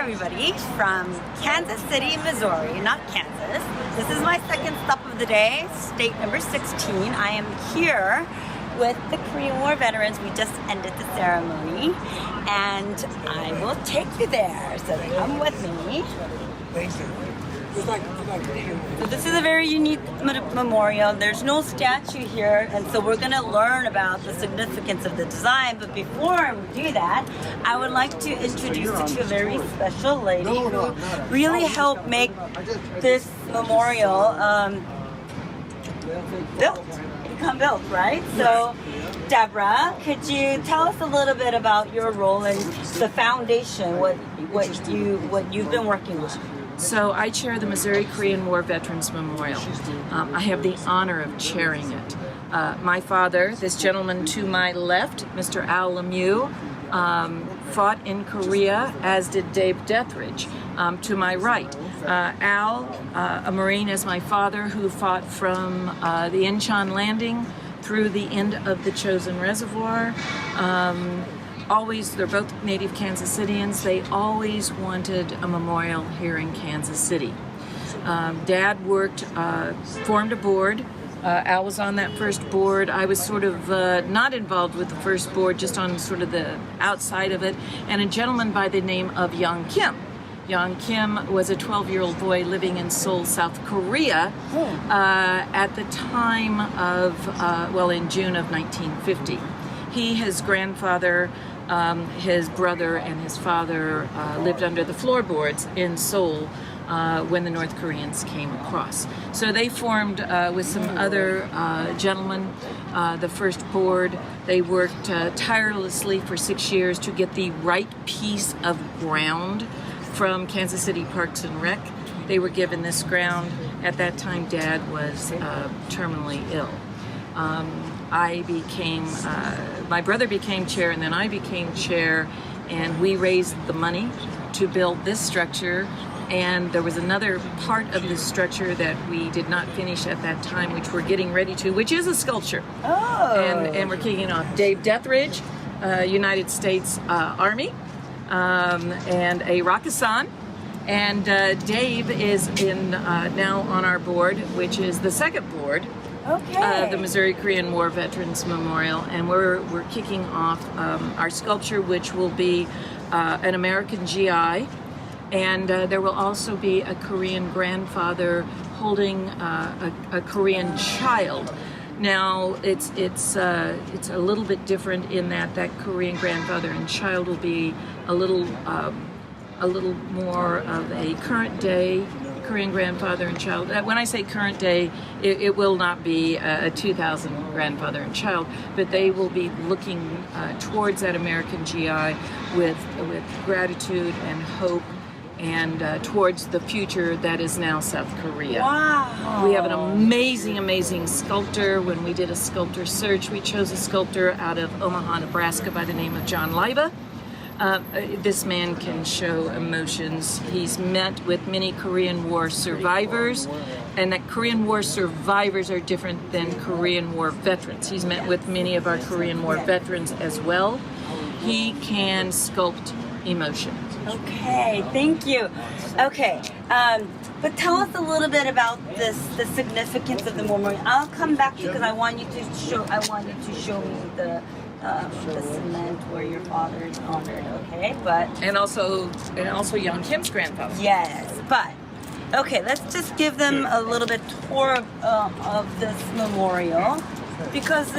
everybody from Kansas City, Missouri, not Kansas. This is my second stop of the day, state number 16. I am here with the Korean War veterans. We just ended the ceremony and I will take you there, so come with me. So this is a very unique memorial. There's no statue here, and so we're going to learn about the significance of the design. But before we do that, I would like to introduce you to a very special lady who really helped make this memorial become built, right? So, Deborah, could you tell us a little bit about your role in the foundation, what you've been working on? So I chair the Missouri Korean War Veterans Memorial. I have the honor of chairing it. My father, this gentleman to my left, Mr. Al Lemieux, fought in Korea, as did Dave Dethridge, to my right. Al, a Marine as my father, who fought from the Incheon Landing through the end of the Chosin Reservoir. They're both native Kansas Cityans. They always wanted a memorial here in Kansas City. Dad formed a board. Al was on that first board. I was sort of not involved with the first board, just on sort of the outside of it. And a gentleman by the name of Young Kim. Young Kim was a 12-year-old boy living in Seoul, South Korea, at the time of, in June of 1950. His grandfather, his brother, and his father lived under the floorboards in Seoul when the North Koreans came across. So they formed, with some other gentlemen, the first board. They worked tirelessly for 6 years to get the right piece of ground from Kansas City Parks and Rec. They were given this ground. At that time, Dad was terminally ill. My brother became chair, and then I became chair, and we raised the money to build this structure. And there was another part of this structure that we did not finish at that time, which we're getting ready to, which is a sculpture. Oh. And we're kicking off. Dave Dethridge, United States Army, and a Rakusan. And Dave is now on our board, which is the second board. Okay. The Missouri Korean War Veterans Memorial, and we're kicking off our sculpture, which will be an American GI, and there will also be a Korean grandfather holding a Korean child. Now it's a little bit different in that Korean grandfather and child will be a little more of a current day Korean grandfather and child. When I say current day, it will not be a 2000 grandfather and child, but they will be looking towards that American GI with gratitude and hope, and towards the future that is now South Korea. Wow. We have an amazing sculptor. When we did a sculptor search, we chose a sculptor out of Omaha, Nebraska by the name of John Leiba. This man can show emotions. He's met with many Korean War survivors, and that Korean War survivors are different than Korean War veterans. He's met with many of our Korean War veterans as well. He can sculpt emotion. Okay, thank you. Okay, but tell us a little bit about the significance of the memorial. I'll come back to you because I want you to show me the cement where your father is honored, okay? And also Young Kim's grandfather. Yes, but okay, let's just give them a little bit tour of this memorial, because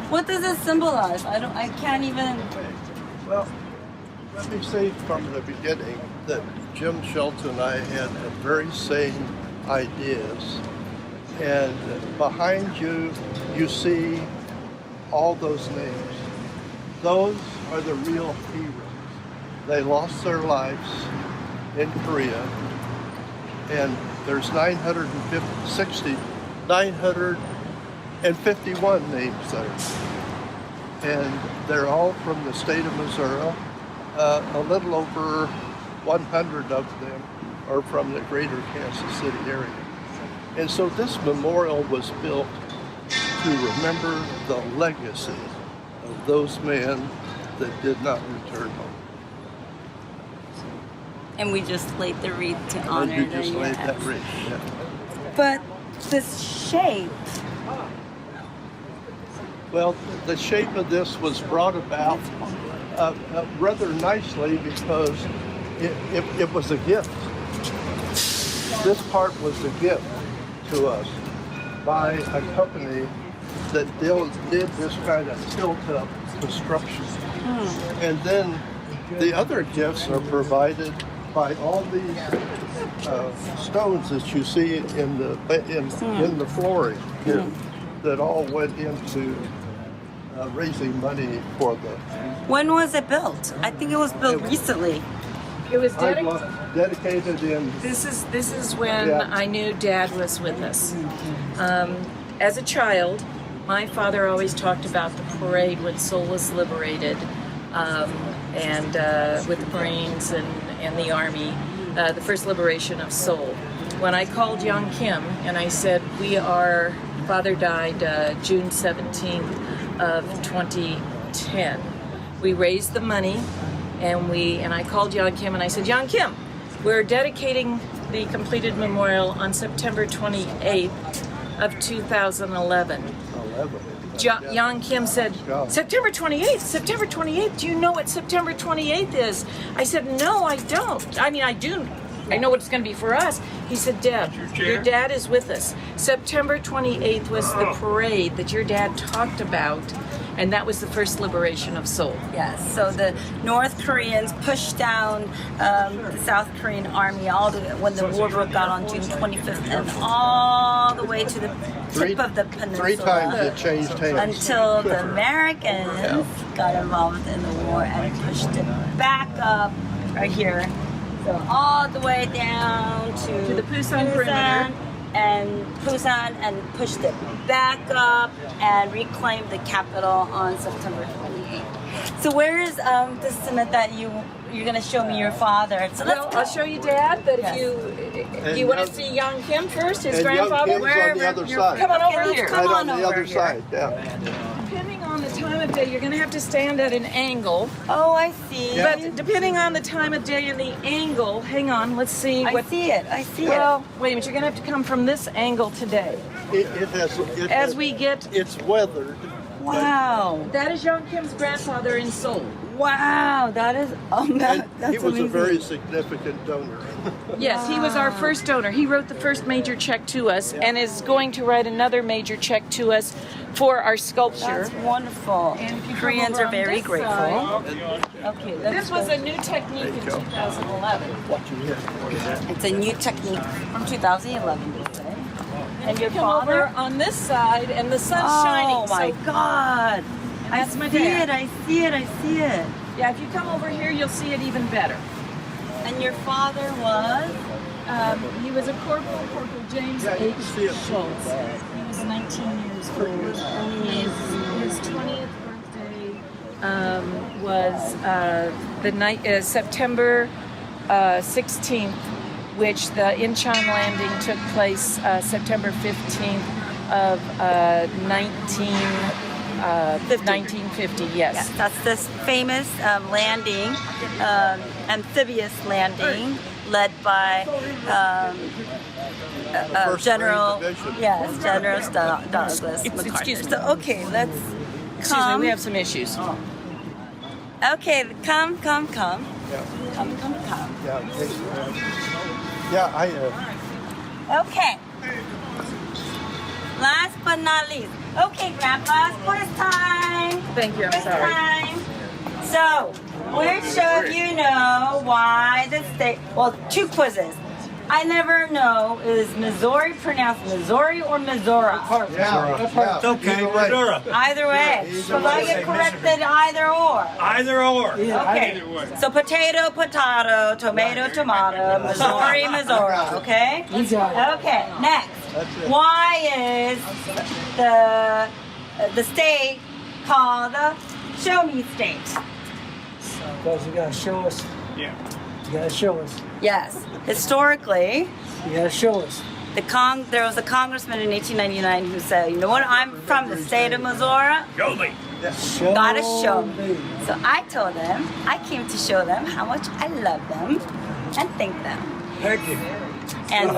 what does it symbolize? I can't even. Well, let me say from the beginning that Jim Shelton and I had the very same ideas, and behind you see all those names. Those are the real heroes. They lost their lives in Korea, and there's 951 names there. And they're all from the state of Missouri. A little over 100 of them are from the greater Kansas City area. And so this memorial was built to remember the legacy of those men that did not return home. And we just laid the wreath to And honor you the just laid that yes. wreath. Yeah. But this shape, Well, the shape of this was brought about rather nicely because it was a gift. This part was a gift to us by a company that did this kind of tilt-up construction. And then the other gifts are provided by all these stones that you see in the flooring here that all went into raising money for the When was it built? I think it was built recently. It was dedicated in. This is when Yeah. I knew Dad was with us. As a child, my father always talked about the parade when Seoul was liberated, and with the Marines and the Army, the first liberation of Seoul. When I called Young Kim and I said, Father died June 17th of 2010. We raised the money, and I called Young Kim and I said, Young Kim, we're dedicating the completed memorial on September 28th of 2011. 11. Young Kim said, September 28th, September 28th, do you know what September 28th is? I said, no, I don't. I mean, I do. I know what it's going to be for us. He said, Deb, your dad is with us. September 28th was the parade that your dad talked about, and that was the first liberation of Seoul. yes. So the North Koreans pushed down the South Korean army when the war broke out on June 25th, and all the way to the tip of the peninsula. 3 times it changed hands. Until the Americans got involved in the war and pushed it back up right here. So all the way down to the Busan perimeter. and pushed it back up and reclaimed the capital on September 28th. So where is the cement that you're going to show me your father? So Well, I'll show you Dad, but Yes. if you want to see Young Kim first, his And Young grandfather, Kim's on the other side. come on Okay, over let's here. come Right on on the over other here. side. Yeah. Depending on the time of day, you're going to have to stand at an angle. Oh, I see. But depending on the time of day and the angle, hang on, let's see I what. see it. I see Well, wait a minute, you're going to have to come from this angle today. It As has, we get, it's weathered. it. Wow. that is Young Kim's grandfather in Seoul. Wow. That is. Oh, And that's he was amazing. a very significant donor. Yes, he was our first donor. He wrote the first major check to us and is going to write another major check to us for our sculpture. That's wonderful. And if you come Koreans over are on very this grateful. side- Okay, This was a new technique in 2011. It's a new technique from 2011, you say. And your Come over father? on this side, and the sun's Oh shining. my so, God! I that's my see dad. it. I see it. I see it. yeah, if you come over here, you'll see it even better. And your father was? He was a corporal, Corporal James Yeah, you H. can see it. Schultz. He was 19 years old. His 20th birthday was the night September 16th, which the Incheon Landing took place September 15th of 1950. Yes. Yes, that's this famous landing, amphibious landing, led by First General. Marine Division. Yes, General Douglas MacArthur. excuse me. So okay, let's Excuse me, come. we have some issues. Okay, come. Yeah. Come. Yeah. Yeah. Okay. Last but not least. Okay, Grandpa, quiz time. Thank you, I'm Quiz sorry. time. So, which of you know why the state? Well, 2 quizzes. I never know, is Missouri pronounced Missouri or Missouri? Yeah. It's okay, Missouri. Either way. So I get corrected either or. Either or. Okay. So potato, tomato, tomato, Missouri, Missouri. Okay? Okay, next. Why is the state called the Show Me State? Because you gotta show us. Yeah. You gotta show us. Yes. Historically, You gotta show us. there was a congressman in 1899 who said, you know what, I'm from the state of Missouri. Show me. Show Gotta show me. me. So I told them, I came to show them how much I love them. and thank them. Thank you. And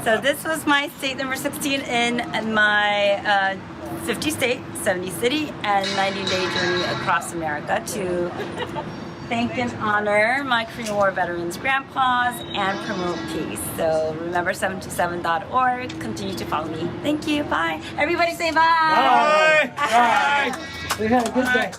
so this was my state number 16 in my 50 state, 70 city, and 90-day journey across America to thank and honor my Korean War veterans' grandpas and promote peace. So remember 727.org. Continue to follow me. Thank you. Bye. Everybody say bye. Bye. Bye. We had a good day.